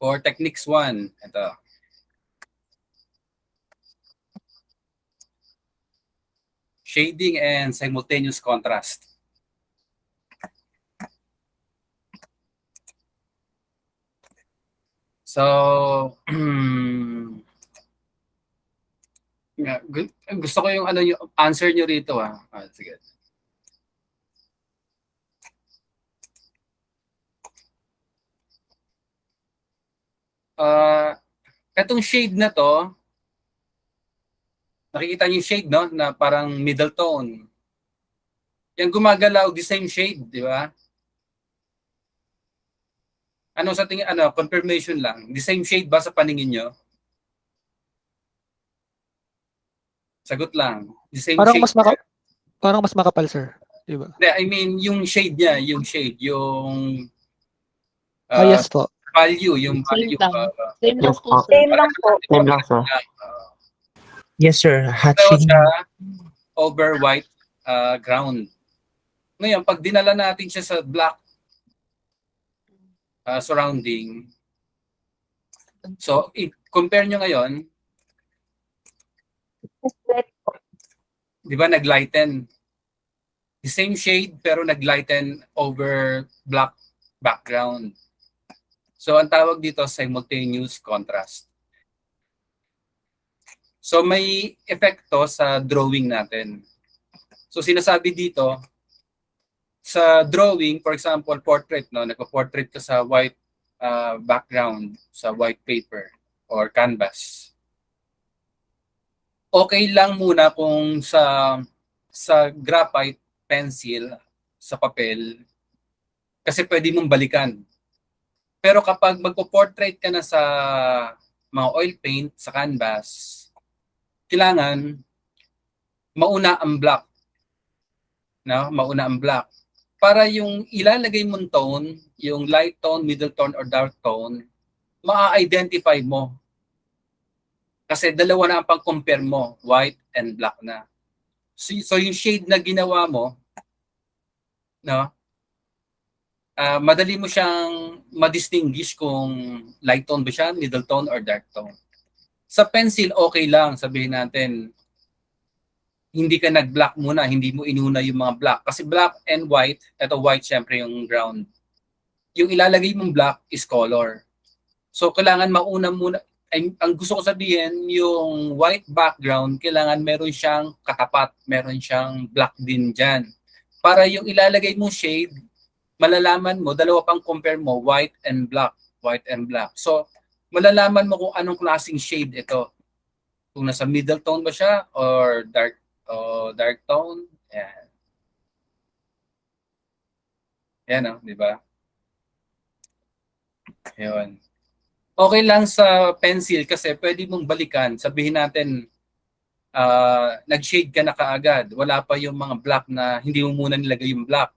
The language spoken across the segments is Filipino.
For techniques 1, ito. Shading and simultaneous contrast. So, gusto ko yung ano yung answer nyo rito sige. Etong shade na to, nakikita niyo yung shade, no? Na parang middle tone. Yung gumagalaw, the same shade, di ba? Ano sa tingin, confirmation lang. The same shade ba sa paningin nyo? Sagot lang. The same Parang shade. parang mas makapal, sir. Di ba? I mean, yung shade niya, yung shade, yung Yes po. value, yung value. Same lang po, sir. Same lang po. Same lang, sir. Yes, sir. Hot So, shading. siya over white ground. Ngayon, pag dinala natin siya sa black surrounding, so, compare nyo ngayon, di ba nag-lighten? The same shade pero nag-lighten over black background. So, ang tawag dito, simultaneous contrast. So, may epekto sa drawing natin. So, sinasabi dito, sa drawing, for example, portrait, no? Nagpa-portrait ka sa white background, sa white paper or canvas. Okay lang muna kung sa graphite pencil, sa papel, kasi pwede mong balikan. Pero kapag magpo-portrait ka na sa mga oil paint, sa canvas, kailangan mauna ang black. No? Mauna ang black. Para yung ilalagay mong tone, yung light tone, middle tone, or dark tone, ma-identify mo. Kasi dalawa na ang pang-compare mo, white and black na. So yung shade na ginawa mo, no? Madali mo siyang ma-distinguish kung light tone ba siya, middle tone, or dark tone. Sa pencil, okay lang, sabihin natin, hindi ka nag-black muna, hindi mo inuna yung mga black. Kasi black and white, ito white syempre yung ground. Yung ilalagay mong black is color. So kailangan mauna muna, ang gusto ko sabihin, yung white background, kailangan meron siyang katapat, meron siyang black din dyan. Para yung ilalagay mong shade, malalaman mo, dalawa pang compare mo, white and black, white and black. So malalaman mo kung anong klaseng shade ito. Kung nasa middle tone ba siya or dark tone. Yan. Yan di ba? Yun. Okay lang sa pencil kasi pwede mong balikan. Sabihin natin, nag-shade ka na kaagad. Wala pa yung mga black na hindi mo muna nilagay yung black.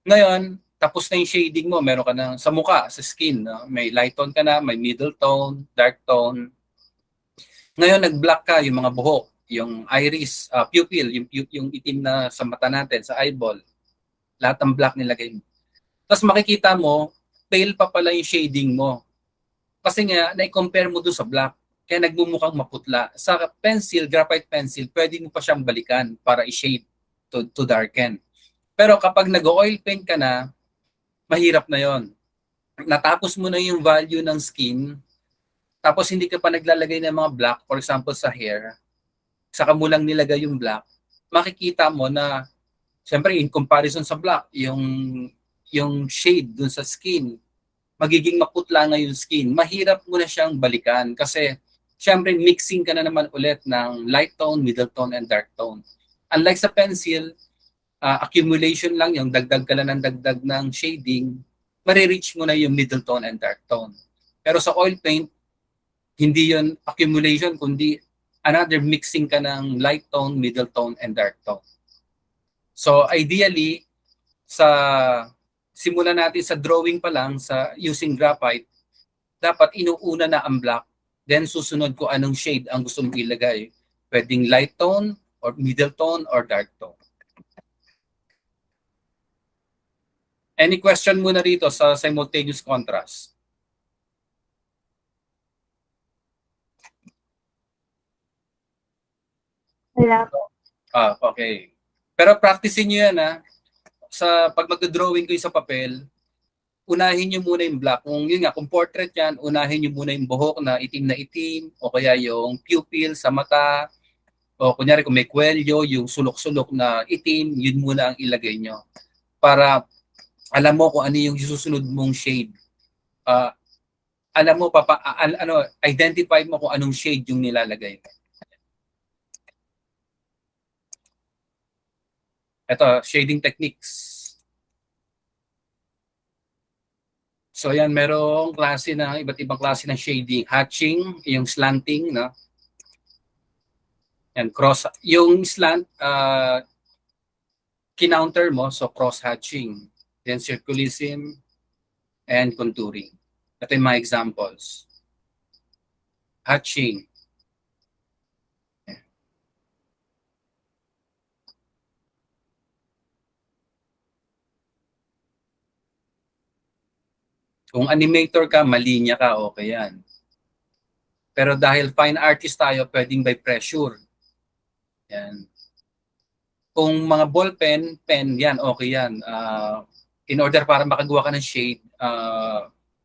Ngayon, tapos na yung shading mo. Meron ka na sa mukha, sa skin. No? May light tone ka na, may middle tone, dark tone. Ngayon, nag-black ka yung mga buhok, yung iris, pupil, yung itim na sa mata natin, sa eyeball. Lahat ng black nilagay mo. Tapos makikita mo, pale pa pala yung shading mo. Kasi nga, na-compare mo doon sa black. Kaya nagmumukhang maputla. Sa pencil, graphite pencil, pwede mo pa siyang balikan para i-shade to darken. Pero kapag nag-oil paint ka na, mahirap na yon. Natapos mo na yung value ng skin, tapos hindi ka pa naglalagay ng mga black, for example sa hair, saka mo lang nilagay yung black, makikita mo na, siyempre in comparison sa black, yung shade dun sa skin, magiging maputla na yung skin, mahirap mo na siyang balikan kasi syempre mixing ka na naman ulit ng light tone, middle tone, and dark tone. Unlike sa pencil, accumulation lang yung dagdag ka lang ng dagdag ng shading, marireach mo na yung middle tone and dark tone. Pero sa oil paint, hindi yun accumulation, kundi another mixing ka ng light tone, middle tone, and dark tone. So ideally, simulan natin sa drawing pa lang, sa using graphite, dapat inuuna na ang black, then susunod ko anong shade ang gusto mong ilagay. Pwedeng light tone, or middle tone, or dark tone. Any question muna rito sa simultaneous contrast? Wala po. Okay. Pero practicein nyo yan sa pag magdodrawing kayo sa papel, unahin nyo muna yung black. Kung portrait yan, unahin nyo muna yung buhok na itim, o kaya yung pupil sa mata, o kunyari kung may kwelyo, yung sulok-sulok na itim, yun muna ang ilagay nyo. Para alam mo kung ano yung susunod mong shade. Alam mo, identify mo kung anong shade yung nilalagay. Ito, shading techniques. So yan, merong klase ng iba't ibang klase ng shading. Hatching, yung slanting, no? Yan, cross. Yung slant, kinounter mo, so cross-hatching. Then circulism and contouring. Ito yung mga examples. Hatching. Kung animator ka, malinya ka, okay yan. Pero dahil fine artist tayo, pwedeng by pressure. Yan. Kung mga ballpen, pen, yan, okay yan. In order para makagawa ka ng shade,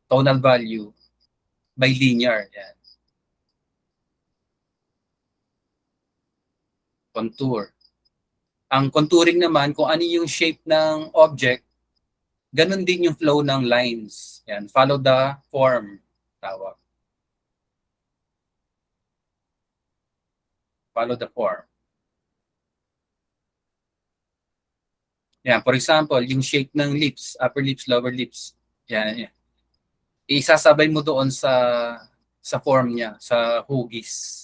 tonal value, by linear. Yan. Contour. Ang contouring naman, kung ano yung shape ng object, ganun din yung flow ng lines. Yan, follow the form. Tawag. Follow the form. Yan, for example, yung shape ng lips, upper lips, lower lips. Yan, yan. Isasabay mo doon sa form niya, sa hugis.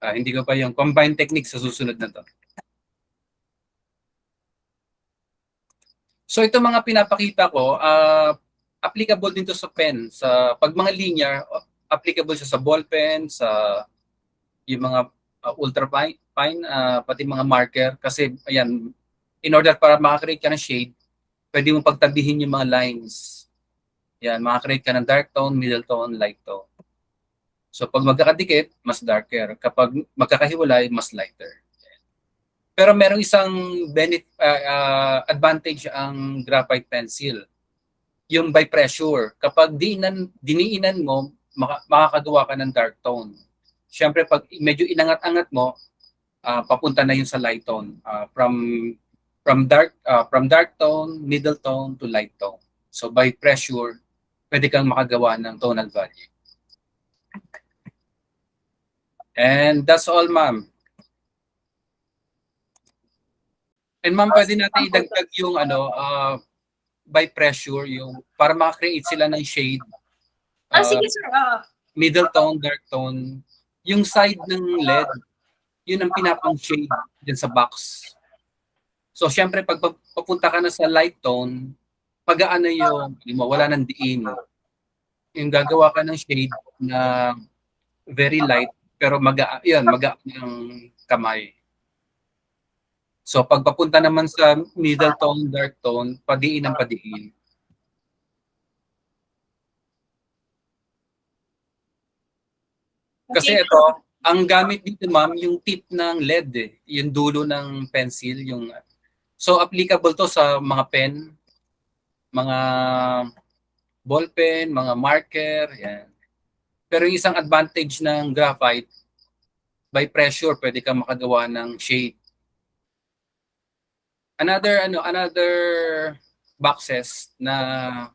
Hindi ko pa yung combined technique sa susunod na to. So ito mga pinapakita ko, applicable din to sa pen. Sa pag mga linear, applicable siya sa ball pen, sa yung mga ultra fine, pati mga marker. Kasi ayan, in order para makakreate ka ng shade, pwede mo pagtabihin yung mga lines. Yan, makakreate ka ng dark tone, middle tone, light tone. So pag magkakadikit, mas darker. Kapag magkakahiwalay, mas lighter. Pero merong isang advantage ang graphite pencil. Yung by pressure. Kapag diniinan mo, makakagawa ka ng dark tone. Siyempre, pag medyo inangat-angat mo, papunta na yun sa light tone. From dark tone, middle tone, to light tone. So by pressure, pwede kang makagawa ng tonal value. And that's all, ma'am. And ma'am, pwede natin idagdag yung by pressure, yung para makakreate sila ng shade. Sige sir. Middle tone, dark tone. Yung side ng LED, yun ang pinapang shade dyan sa box. So syempre, pag papunta ka na sa light tone, pag-aano yung, wala ng diin. Yung gagawa ka ng shade na very light, pero magaan ng kamay. So pag papunta naman sa middle tone, dark tone, padiin ang padiin. Kasi ito, ang gamit dito ma'am, yung tip ng LED yung dulo ng pencil, so applicable to sa mga pen, mga ball pen, mga marker, yan. Pero yung isang advantage ng graphite, by pressure, pwede kang makagawa ng shade. Another boxes na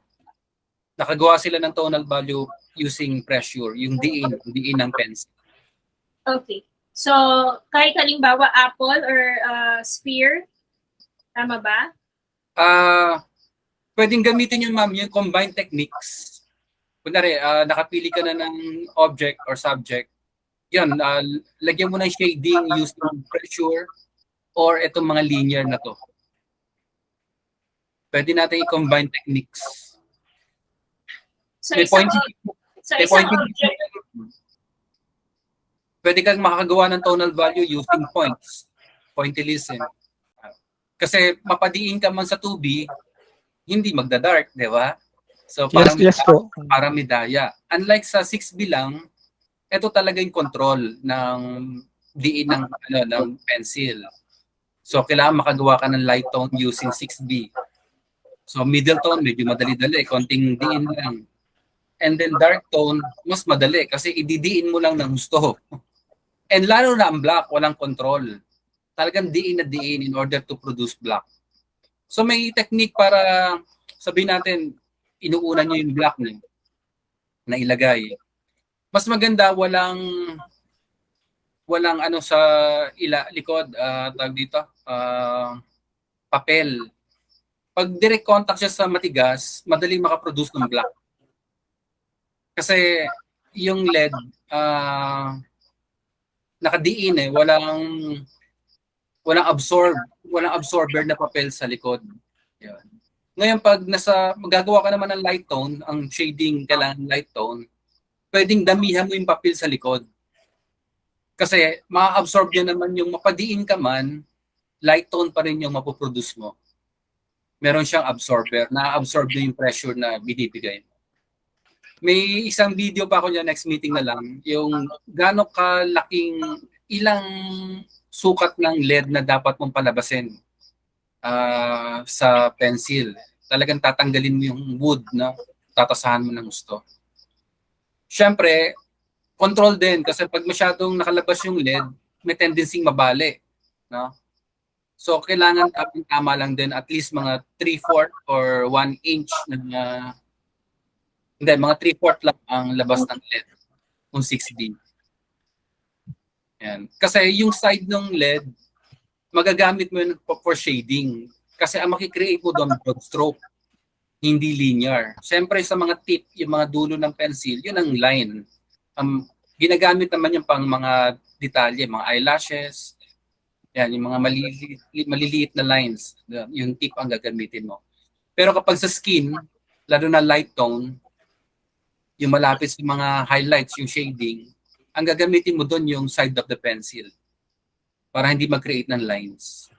nakagawa sila ng tonal value using pressure, yung diin ng pencil. Okay. So, kahit halimbawa apple or sphere, tama ba? Pwedeng gamitin yun ma'am, yung combined techniques. Kunwari, nakapili ka na ng object or subject, yun, lagyan mo ng shading using pressure or itong mga linear na to. Pwede natin i-combine techniques. So, isang object, Pwede kang makakagawa ng tonal value using points, pointillism. Kasi mapadiin ka man sa 2B, hindi magda-dark, di ba? So Yes po. para medaya. Unlike sa 6B lang, ito talaga yung control ng diin ng pencil. So kailangan makagawa ka ng light tone using 6B. So middle tone medyo madali-dali, konting diin lang. And then dark tone mas madali kasi ididiin mo lang ng gusto. And lalo na ang black, walang control. Talagang diin na diin in order to produce black. So may technique para sabihin natin inuuna niyo yung black niyo na ilagay. Mas maganda walang ano sa likod, tawag dito, papel. Pag direct contact siya sa matigas, madaling makaproduce ng black. Kasi yung LED, nakadiin walang absorber na papel sa likod. Yan. Ngayon pag magagawa ka naman ng light tone, ang shading kailangan light tone, pwedeng damihan mo yung papel sa likod. Kasi ma-absorb niya naman yung mapadiin ka man, light tone pa rin yung mapoproduce mo. Meron siyang absorber, na-absorb niya yung pressure na binibigay mo. May isang video pa ako niya next meeting na lang, yung gaano kalaking ilang sukat ng LED na dapat mong palabasin sa pencil. Talagang tatanggalin mo yung wood na tatasahan mo ng gusto. Siyempre, control din kasi pag masyadong nakalabas yung LED, may tendency mabali. No? So, kailangan tama lang din at least mga 3/4 or 1 inch na hindi, mga 3/4 lang ang labas ng LED kung 6B. Yan. Kasi yung side ng LED, magagamit mo yun for shading. Kasi ang makikreate mo doon broad stroke, hindi linear. Siyempre sa mga tip, yung mga dulo ng pencil, yun ang line. Ginagamit naman yung pang mga detalye, mga eyelashes, yan, yung mga maliliit na lines, yung tip ang gagamitin mo. Pero kapag sa skin, lalo na light tone, yung malapit sa mga highlights, yung shading, ang gagamitin mo doon yung side of the pencil para hindi mag-create ng lines.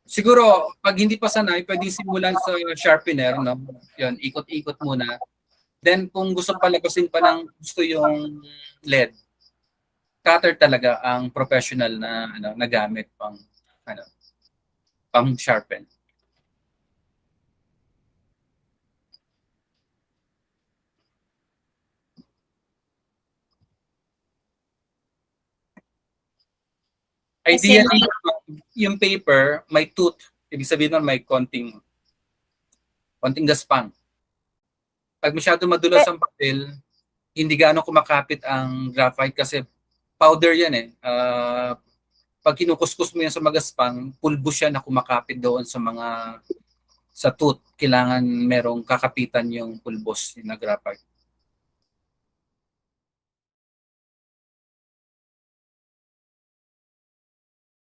Siguro, pag hindi pa sanay, pwedeng simulan sa sharpener, no? Yun, ikot-ikot muna. Then, kung gusto palabasin pa ng gusto yung LED, cutter talaga ang professional na gamit pang sharpen. Ideally, yung paper may tooth. Ibig sabihin nun may konting gaspang. Pag masyado madulas ang papel, hindi gaano kumakapit ang graphite kasi powder yan eh. Pag kinukuskus mo yan sa magaspang, pulbo siya na kumakapit doon sa tooth. Kailangan merong kakapitan yung pulbos na graphite.